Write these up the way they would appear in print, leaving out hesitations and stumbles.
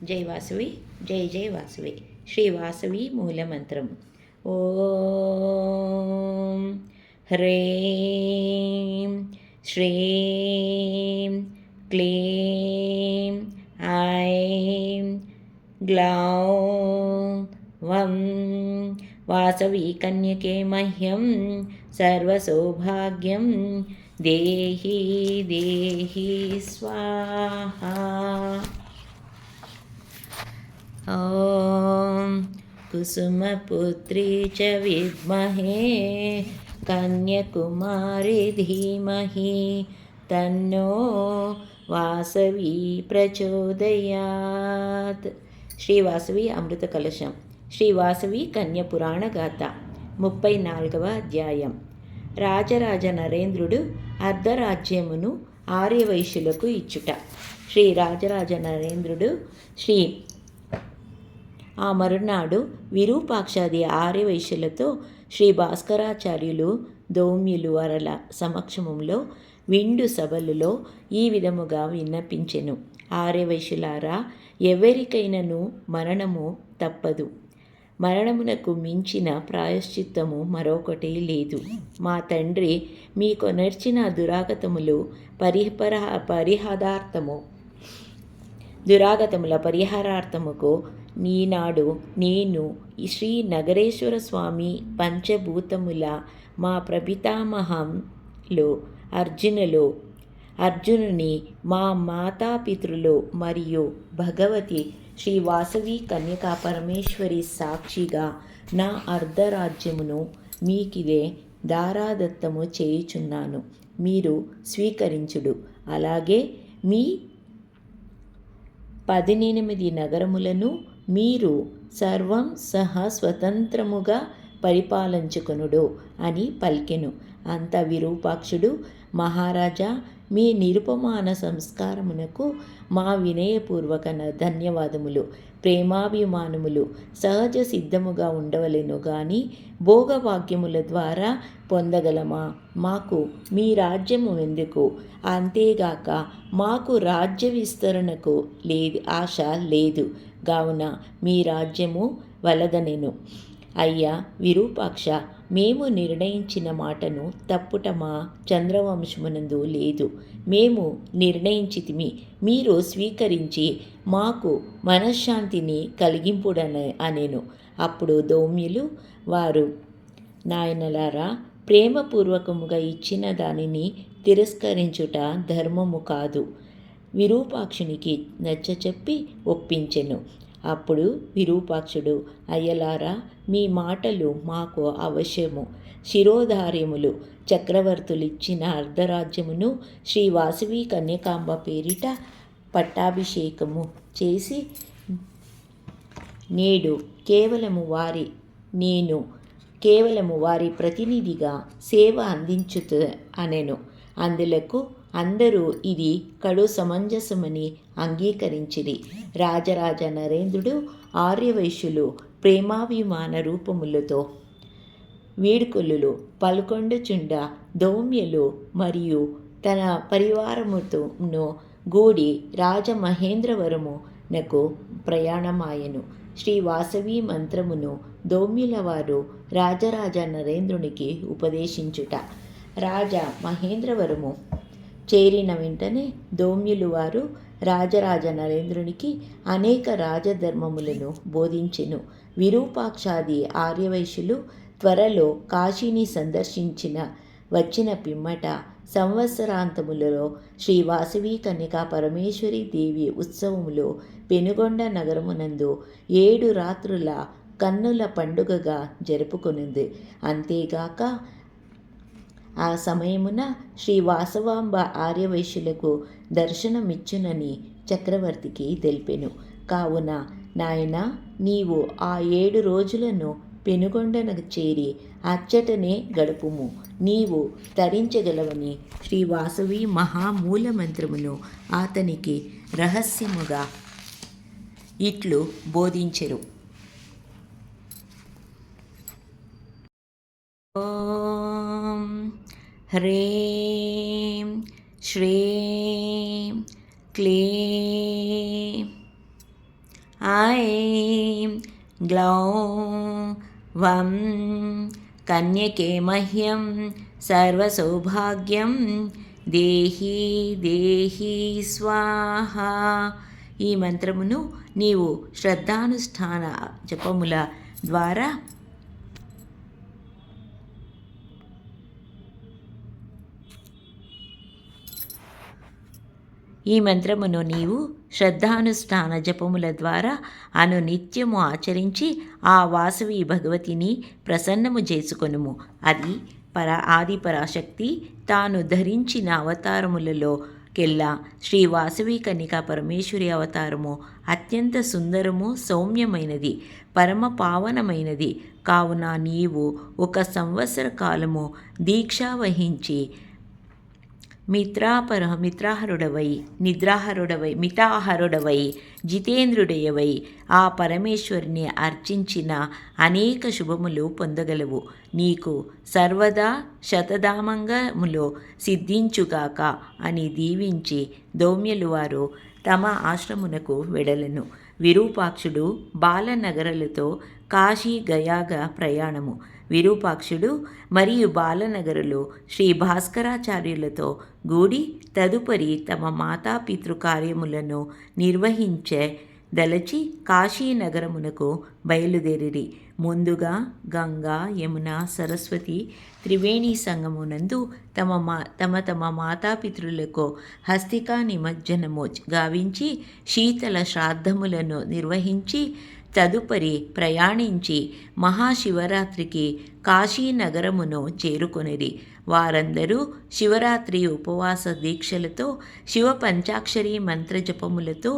జై వాసవి, జై జై వాసవి. శ్రీ వాసవి మూలమంత్రం. ఓం హ్రీం శ్రీం క్లీం ఐం గ్లౌం వం వాసవి కన్యకే మహ్యం సర్వసౌభాగ్యం దేహి దేహి స్వాహా. ఓం కుసుమపుత్రీ చ విద్మహే కన్యకుమారి ధీమహి తన్నో వాసవి ప్రచోదయాత్. శ్రీ వాసవి అమృత కలశం. శ్రీ వాసవి కన్య పురాణ గాథ 34వ అధ్యాయం. రాజరాజ నరేంద్రుడు అర్ధరాజ్యమును ఆర్యవైశ్యులకు ఇచ్చుట. శ్రీ రాజరాజ నరేంద్రుడు ఆ మరునాడు విరూపాక్షాది ఆర్యవైశ్యులతో శ్రీ భాస్కరాచార్యులు దౌమ్యులు వరల సమక్షమంలో విండు సభలలో ఈ విధముగా విన్నపించెను. ఆర్యవైశ్యులారా, ఎవరికైనను మరణము తప్పదు. మరణమునకు మించిన ప్రాయశ్చిత్తము మరొకటి లేదు. మా తండ్రి మీకొనర్చిన దురాగతముల పరిహారార్థముకు ఈనాడు నేను శ్రీ నగరేశ్వర స్వామి పంచభూతముల మా ప్రపితామహంలో అర్జునుని మా మాతాపితృలు మరియు భగవతి శ్రీ వాసవి కన్యకా పరమేశ్వరి సాక్షిగా నా అర్ధరాజ్యమును మీకిదే దారాదత్తము చేయుచున్నాను. మీరు స్వీకరించుడు. అలాగే మీ 18 నగరములను మీరు సర్వం సహా స్వతంత్రముగా పరిపాలించుకొనుడు అని పలికెను. అంత విరూపాక్షుడు, మహారాజా, మీ నిరుపమాన సంస్కారమునకు మా వినయపూర్వక ధన్యవాదములు. ప్రేమాభిమానములు సహజ సిద్ధముగా ఉండవలెను గాని భోగవాక్యముల ద్వారా పొందగలమా? మాకు మీ రాజ్యము ఎందుకు? అంతేగాక మాకు రాజ్య విస్తరణకు ఆశ లేదు. కావున మీ రాజ్యము వలదనెను. అయ్యా విరూపాక్ష, మేము నిర్ణయించిన మాటను తప్పుట మా చంద్రవంశమునందు లేదు. మేము నిర్ణయించితిమి, మీరు స్వీకరించి మాకు మనశ్శాంతిని అనెను. అప్పుడు దౌమ్యులు వారు, నాయనలారా, ప్రేమపూర్వకముగా ఇచ్చిన దానిని తిరస్కరించుట ధర్మము కాదు. విరూపాక్షునికి నచ్చచెప్పి ఒప్పించెను. అప్పుడు విరూపాక్షుడు, అయ్యలారా, మీ మాటలు మాకు అవశ్యము. శిరోధార్యములు చక్రవర్తులిచ్చిన అర్ధరాజ్యమును శ్రీ వాసవి కన్యకాంబ పేరిట పట్టాభిషేకము చేసి నేను కేవలము వారి ప్రతినిధిగా సేవ అనెను. అందులకు అందరూ ఇది కడు సమంజసమని అంగీకరించిరి. రాజరాజ నరేంద్రుడు ఆర్యవైశ్యులు ప్రేమాభిమాన రూపములతో వీడ్కొల్లులు పలుకొండుచుండ దౌమ్యులు మరియు తన పరివారముతోను గూడి రాజమహేంద్రవరమునకు ప్రయాణమాయెను. శ్రీ వాసవి మంత్రమును దౌమ్యుల వారు రాజరాజ నరేంద్రునికి ఉపదేశించుట. రాజ మహేంద్రవరము చేరిన వెంటనే దౌమ్యులు వారు రాజరాజ నరేంద్రునికి అనేక రాజధర్మములను బోధించెను. విరూపాక్షాది ఆర్యవైశ్యులు త్వరలో కాశీని వచ్చిన పిమ్మట సంవత్సరాంతములలో శ్రీ వాసవి కన్యకా పరమేశ్వరి దేవి ఉత్సవములో పెనుగొండ నగరమునందు 7 రాత్రుల కన్నుల పండుగగా జరుపుకొనింది. అంతేగాక ఆ సమయమున శ్రీ వాసవాంబ ఆర్యవైశ్యులకు దర్శనమిచ్చునని చక్రవర్తికి తెలిపెను. కావున నాయన, నీవు ఆ 7 రోజులను పెనుగొండనకు చేరి అచ్చటనే గడుపుము. నీవు తరించగలవని శ్రీ వాసవి మహామూల మంత్రమును అతనికి రహస్యముగా ఇట్లు బోధించెరు. ఓం హ్రీం శ్రీం క్లీం ऐं ग्लौं वं कन्यके मह्यं सर्वसौभाग्యం దేహి దేహి స్వాహ. ఈ మంత్రమును నీవు శ్రద్ధానుష్ఠాన జపముల ద్వారా శ్రద్ధానుష్ఠాన జపముల ద్వారా అనునిత్యము ఆచరించి ఆ వాసవి భగవతిని ప్రసన్నము చేసుకొనుము. అది ఆది పరాశక్తి తాను ధరించిన అవతారములలో కెల్లా శ్రీ వాసవి కన్యకా పరమేశ్వరి అవతారము అత్యంత సుందరము, సౌమ్యమైనది, పరమ పావనమైనది. కావున నీవు 1 సంవత్సర కాలము దీక్ష వహించి మితాహరుడవై జితేంద్రుడయవై ఆ పరమేశ్వరిని అర్చించిన అనేక శుభములు పొందగలవు. నీకు సర్వదా శతధామంగములో సిద్ధించుగాక అని దీవించి దౌమ్యులు వారు తమ ఆశ్రమునకు వెడలను. విరూపాక్షుడు బాలనగరులతో కాశీ గయాగా ప్రయాణము. విరూపాక్షుడు మరియు బాలనగరులు శ్రీ భాస్కరాచార్యులతో గూడి తదుపరి తమ మాతాపితృ కార్యములను నిర్వహించే దలచి కాశీనగరమునకు బయలుదేరిరి. ముందుగా గంగా, యమున, సరస్వతి త్రివేణి సంగమునందు తమ మాతాపితృలకు హస్తికా నిమజ్జనము గావించి శీతల శ్రాద్ధములను నిర్వహించి తదుపరి ప్రయాణించి మహాశివరాత్రికి కాశీనగరమును చేరుకొనిరి. వారందరూ శివరాత్రి ఉపవాస దీక్షలతో శివ పంచాక్షరి మంత్రజపములతో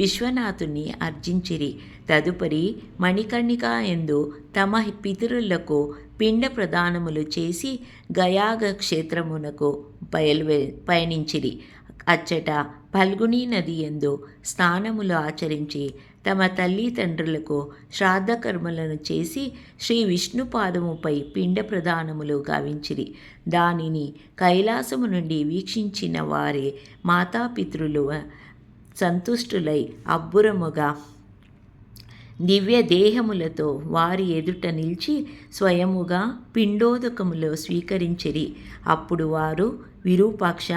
విశ్వనాథుని అర్చించిరి. తదుపరి మణికర్ణికా యందు తమ పితరులకు పిండ ప్రదానములు చేసి గయాగ క్షేత్రమునకు పయనించిరి. అచ్చట ఫల్గుణీ నది యందు స్నానములు ఆచరించి తమ తల్లిదండ్రులకు శ్రాద్ధకర్మలను చేసి శ్రీ విష్ణు పాదముపై పిండ ప్రదానములు గావించిరి. దానిని కైలాసము నుండి వీక్షించిన వారి మాతాపితృలు సంతుష్టులై అబ్బురముగా దివ్య దేహములతో వారి ఎదుట నిలిచి స్వయముగా పిండోదకములు స్వీకరించిరి. అప్పుడు వారు విరూపాక్ష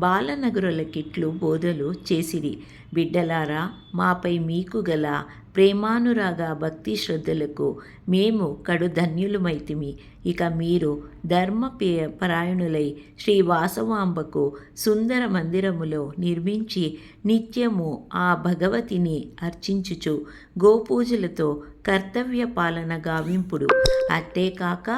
బాలనగరులకిట్లు బోధలు చేసిరి. బిడ్డలారా, మాపై మీకు గల ప్రేమానురాగ భక్తి శ్రద్ధలకు మేము కడు ధన్యులమైతిమి. ఇక మీరు ధర్మపరాయణులై శ్రీ వాసవాంబకు సుందర మందిరములో నిర్మించి నిత్యము ఆ భగవతిని అర్చించుచు గోపూజలతో కర్తవ్య పాలన గావింపుడు. అంతేకాక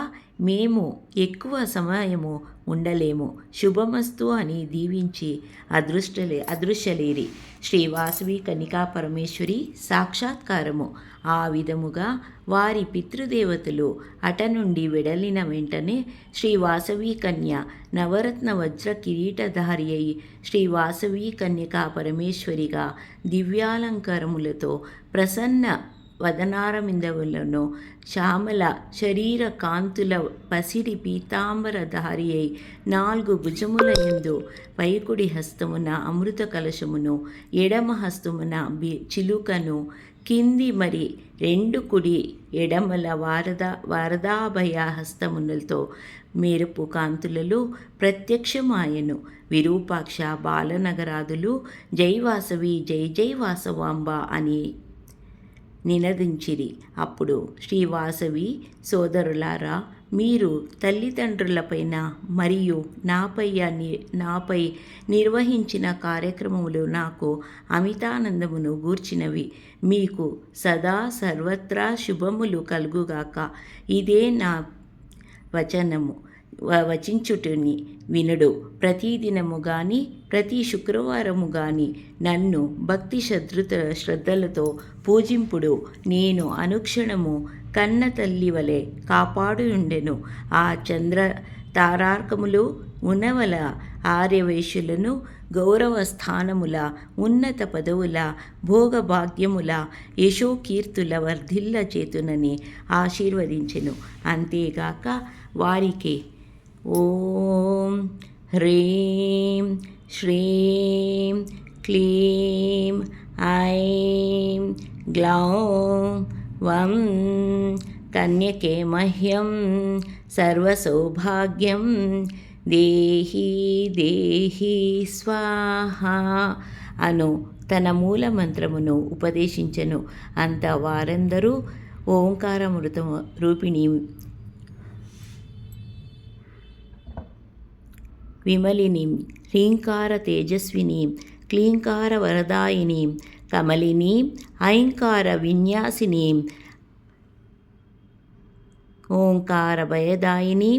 మేము ఎక్కువ సమయము ఉండలేము. శుభమస్తు అని దీవించి అదృశ్యలేరి. శ్రీ వాసవి కన్యకా పరమేశ్వరి సాక్షాత్కారము. ఆ విధముగా వారి పితృదేవతలు అట నుండి వెడలిన వెంటనే శ్రీ వాసవి కన్య నవరత్న వజ్ర కిరీటధారి అయి శ్రీ వాసవి కన్యకా పరమేశ్వరిగా దివ్యాలంకారములతో ప్రసన్న వదనారమిందవులను శ్యామల శరీర కాంతుల పసిడి పీతాంబరధారి అయి 4 భుజముల యందు పైకుడి హస్తమున అమృత కలశమును, ఎడమ హస్తమున చిలుకను, కింది మరి 2 కుడి ఎడమల వారదాభయ హస్తములతో మెరుపు కాంతులలో ప్రత్యక్షమాయను. విరూపాక్ష బాలనగరాదులు జై వాసవి జై జై వాసవాంబ అని నినదించిరి. అప్పుడు శ్రీవాసవి సోదరులారా, మీరు తల్లిదండ్రులపైన మరియు నాపై నిర్వహించిన కార్యక్రమములు నాకు అమితానందమును గూర్చినవి. మీకు సదా సర్వత్రా శుభములు కలుగుగాక. ఇదే నా వచించుటిని వినుడు. ప్రతిదినము గాని ప్రతి శుక్రవారము గాని నన్ను భక్తి శ్రద్ధలతో పూజింపుడు. నేను అనుక్షణము కన్న తల్లి వలె కాపాడుయుండెను. ఆ చంద్ర తారార్కములు ఉనవల ఆర్యవేశ్యులను గౌరవ స్థానముల, ఉన్నత పదవుల, భోగభాగ్యముల, యశోకీర్తుల వర్ధిల్ల చేతునని ఆశీర్వదించెను. అంతేగాక వారికి ఓం హ్రీం శ్రీం క్లీం ఐం గ్లౌం వం కన్యకే మహ్యం సర్వసౌభాగ్యం దేహి దేహి స్వాహ అను తన మూల మంత్రమును ఉపదేశించెను. అంత వారందరూ ఓంకారమృత రూపిణి విమలిని హ్రీంకార తేజస్విని క్లీంకార వరదాయిని కమలిని ఐంకార విన్యాసిని ఓంకార భయదాయిని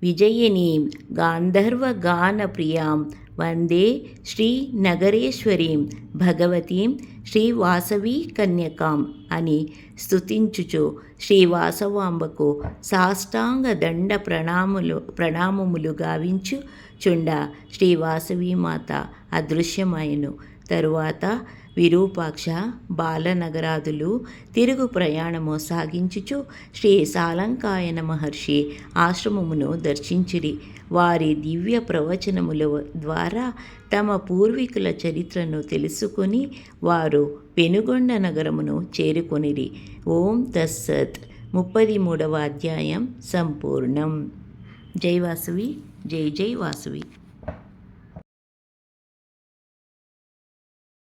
విజయిని గాంధర్వగాన ప్రియాం వందే శ్రీ నగరేశ్వరీం భగవతీం శ్రీవాసవీ కన్యకాం అని స్తుతించుచు శ్రీవాసవాంబకు సాష్టాంగ దండ ప్రణామములు గావించుచుండ శ్రీవాసవీమాత అదృశ్యమాయెను. తరువాత విరూపాక్ష బాలనగరాదులు తిరుగు ప్రయాణము సాగించుచు శ్రీ సాలంకాయన మహర్షి ఆశ్రమమును దర్శించిరి. వారి దివ్య ప్రవచనముల ద్వారా తమ పూర్వీకుల చరిత్రను తెలుసుకుని వారు పెనుగొండ నగరమును చేరుకొనిరి. ఓం తస్సత్. 33వ అధ్యాయం సంపూర్ణం. జై వాసవి. జై జై వాసవి.